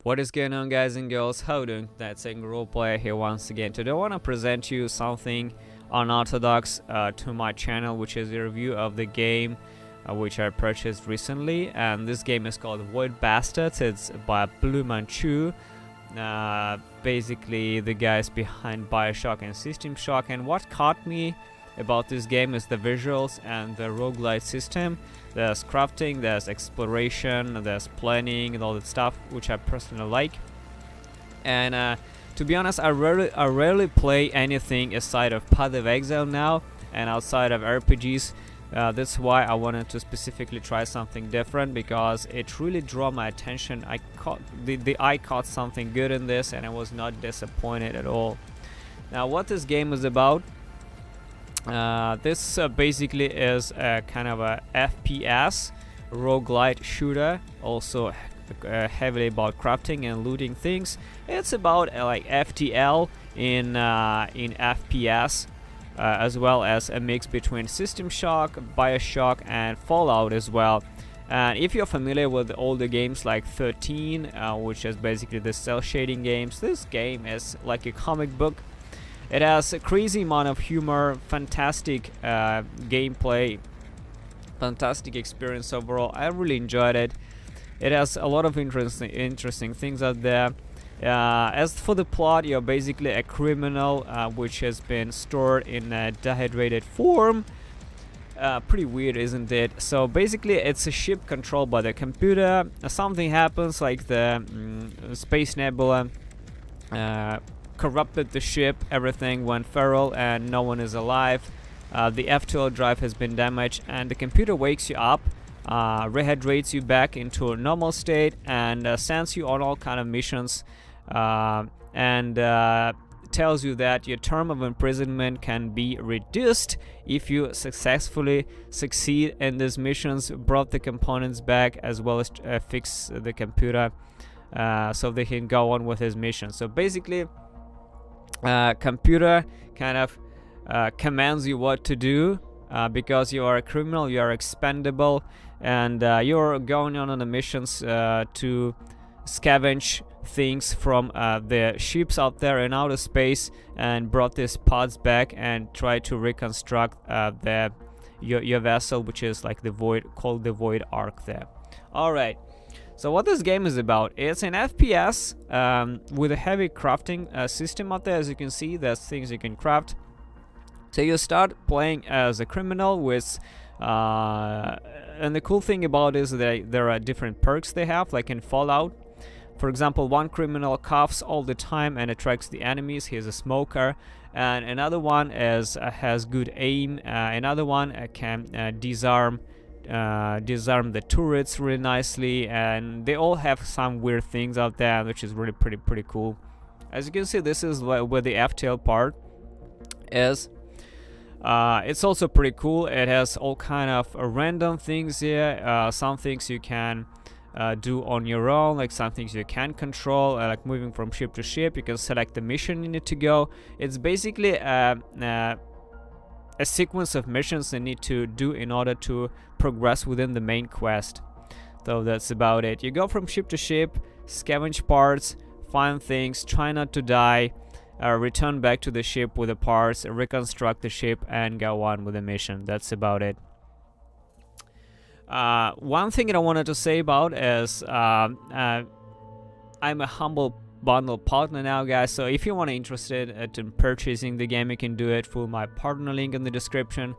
What is going on, guys and girls? How you doing? That's a roleplay here once again. Today I want to present you something unorthodox to my channel, which is a review of the game which I purchased recently, and this game is called Void Bastards. It's by Blue Manchu, basically the guys behind Bioshock and System Shock. And what caught me about this game is the visuals and the roguelite system. There's crafting, there's exploration, there's planning and all that stuff, which I personally like. And to be honest, I rarely play anything aside of Path of Exile now and outside of RPGs. That's why I wanted to specifically try something different, because it really drew my attention. I caught the eye caught something good in this, and I was not disappointed at all. Now, what this game is about? This basically is a kind of a FPS roguelite shooter, also heavily about crafting and looting things. It's about like FTL in FPS, as well as a mix between System Shock, Bioshock, and Fallout as well. And if you're familiar with older games like 13, which is basically the cell shading games, this game is like a comic book. It has a crazy amount of humor, fantastic gameplay, fantastic experience overall. I really enjoyed it. It has a lot of interesting things out there. As for the plot, you're basically a criminal which has been stored in a dehydrated form. Pretty weird, isn't it? So basically it's a ship controlled by the computer. Something happens, like the Space Nebula corrupted the ship, everything went feral and no one is alive. The FTL drive has been damaged, and the computer wakes you up, rehydrates you back into a normal state, and sends you on all kind of missions, and tells you that your term of imprisonment can be reduced if you successfully succeed in these missions, brought the components back, as well as fix the computer, so they can go on with his mission. So basically computer kind of commands you what to do, because you are a criminal, you are expendable, and you're going on the missions to scavenge things from the ships out there in outer space, and brought these pods back and try to reconstruct your vessel, which is like the void, called the Void Ark there. Alright, so what this game is about, it's an FPS with a heavy crafting system out there. As you can see, there's things you can craft. So you start playing as a criminal with and the cool thing about it is that there are different perks they have, like in Fallout. For example, one criminal coughs all the time and attracts the enemies. He's a smoker. And another one has good aim. Another one can disarm the turrets really nicely, and they all have some weird things out there, which is really pretty cool. As you can see, this is where the FTL part is. It's also pretty cool. It has all kind of random things here. Some things you can do on your own, like some things you can control, like moving from ship to ship. You can select the mission you need to go. It's basically a sequence of missions you need to do in order to progress within the main quest. So that's about it. You go from ship to ship, scavenge parts, find things, try not to die, return back to the ship with the parts, reconstruct the ship, and go on with the mission. That's about it. One thing that I wanted to say about is I'm a humble bundle partner now, guys. So if you want to interested in purchasing the game, you can do it through my partner link in the description.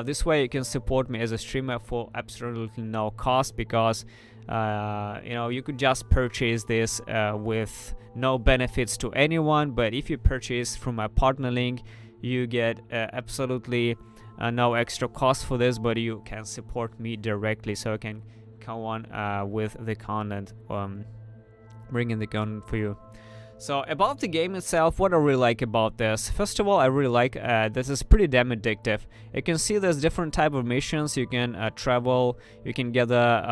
This way you can support me as a streamer for absolutely no cost, because you could just purchase this with no benefits to anyone. But if you purchase through my partner link, you get absolutely no extra cost for this, but you can support me directly, so I can go on with the content, bringing the content for you. So about the game itself, what I really like about this, first of all, I really like this is pretty damn addictive. You can see there's different type of missions. You can travel, you can gather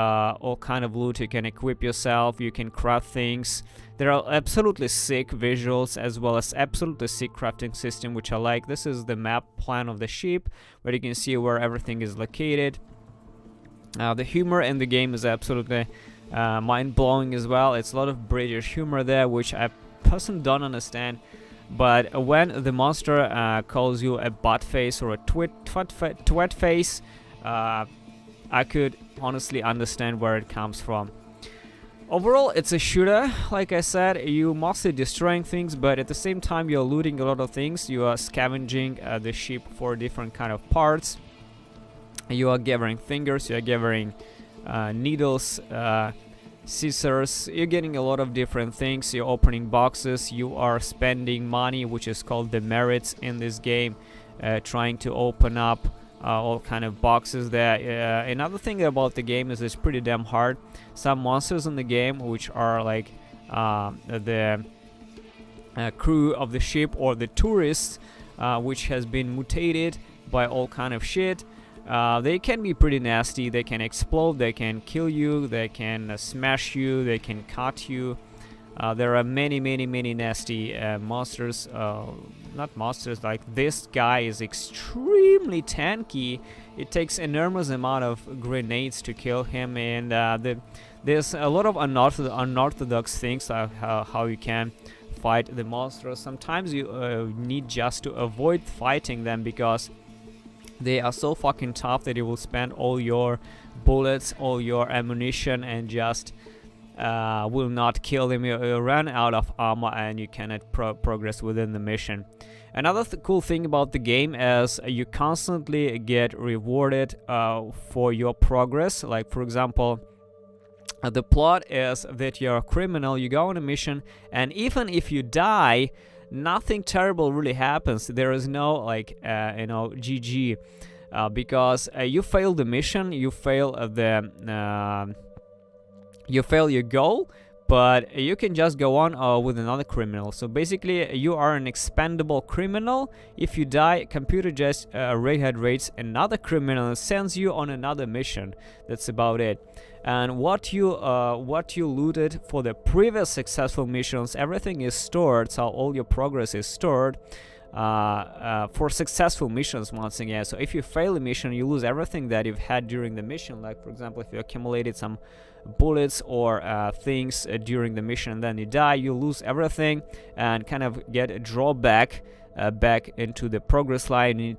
all kind of loot, you can equip yourself, you can craft things. There are absolutely sick visuals, as well as absolutely sick crafting system, which I like. This is the map plan of the ship, where you can see where everything is located. The humor in the game is absolutely mind-blowing as well. It's a lot of British humor there, which I personally don't understand. But when the monster calls you a butt face or a twat face, I could honestly understand where it comes from. Overall, it's a shooter. Like I said, you mostly destroying things, but at the same time you're looting a lot of things. You are scavenging the ship for different kind of parts. You are gathering fingers, you are gathering needles, scissors. You're getting a lot of different things. You're opening boxes, you are spending money, which is called the merits in this game, trying to open up all kind of boxes there. Another thing about the game is it's pretty damn hard. Some monsters in the game, which are like the crew of the ship or the tourists, which has been mutated by all kind of shit, they can be pretty nasty. They can explode, they can kill you, they can smash you, they can cut you. There are many nasty monsters. Not monsters, like this guy is extremely tanky. It takes enormous amount of grenades to kill him, and there's a lot of unorthodox things how you can fight the monsters. Sometimes you need just to avoid fighting them because they are so fucking tough that you will spend all your bullets, all your ammunition, and just will not kill them. You run out of armor and you cannot progress within the mission. Another cool thing about the game is you constantly get rewarded for your progress. Like, for example, the plot is that you're a criminal, you go on a mission, and even if you die, nothing terrible really happens. There is no like GG, because you fail the mission, you fail your goal, but you can just go on with another criminal. So basically you are an expendable criminal. If you die, computer just rehydrates another criminal and sends you on another mission. That's about it. And what you looted for the previous successful missions, everything is stored, so all your progress is stored for successful missions once again. So if you fail a mission, you lose everything that you've had during the mission. Like, for example, if you accumulated some bullets or things during the mission and then you die, you lose everything and kind of get a drawback back into the progress line. You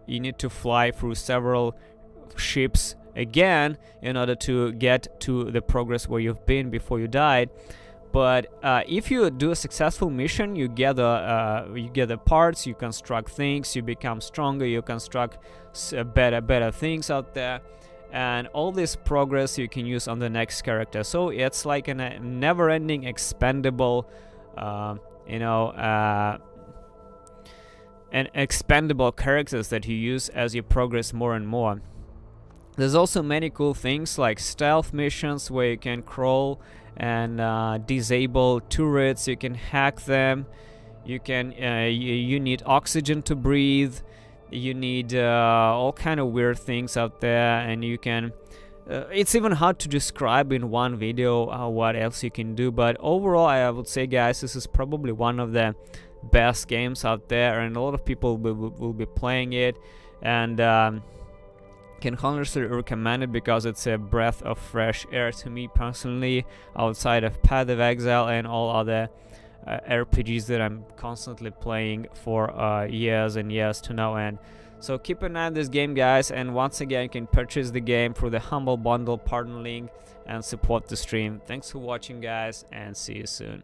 need to fly through several ships again in order to get to the progress where you've been before you died. But if you do a successful mission, you gather parts, you construct things, you become stronger, you construct better things out there, and all this progress you can use on the next character. So it's like a never-ending expendable and expendable characters that you use as you progress more and more. There's also many cool things like stealth missions where you can crawl and disable turrets. You can hack them. You can you need oxygen to breathe. You need all kind of weird things out there, and you can it's even hard to describe in one video what else you can do. But overall, I would say, guys, this is probably one of the best games out there, and a lot of people will be playing it, and can honestly recommend it because it's a breath of fresh air to me personally, outside of Path of Exile and all other RPGs that I'm constantly playing for years and years to no end. So keep an eye on this game, guys, and once again you can purchase the game through the Humble Bundle partner link and support the stream. Thanks for watching, guys, and see you soon.